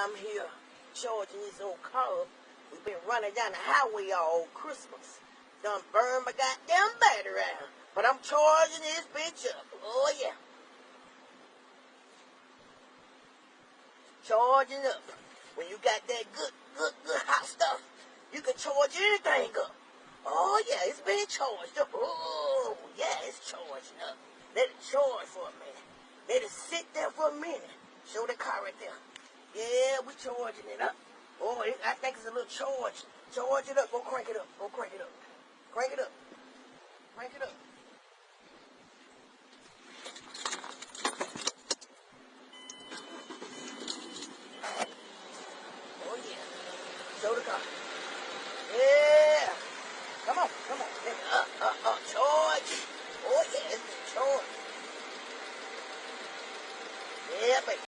I'm here charging this old car. We've been running down the highway all Christmas. Done burned my goddamn battery out. But I'm charging this bitch up. Oh yeah. Charging up. When you got that good hot stuff, you can charge anything up. Oh yeah, it's been charged up. Oh yeah, it's charging up. Let it charge for a minute. Let it sit there for a minute. Show the car right there. Yeah, we charging it up. Oh, I think it's a little charge. Charge it up. Go crank it up. Go crank it up. Crank it up. Crank it up.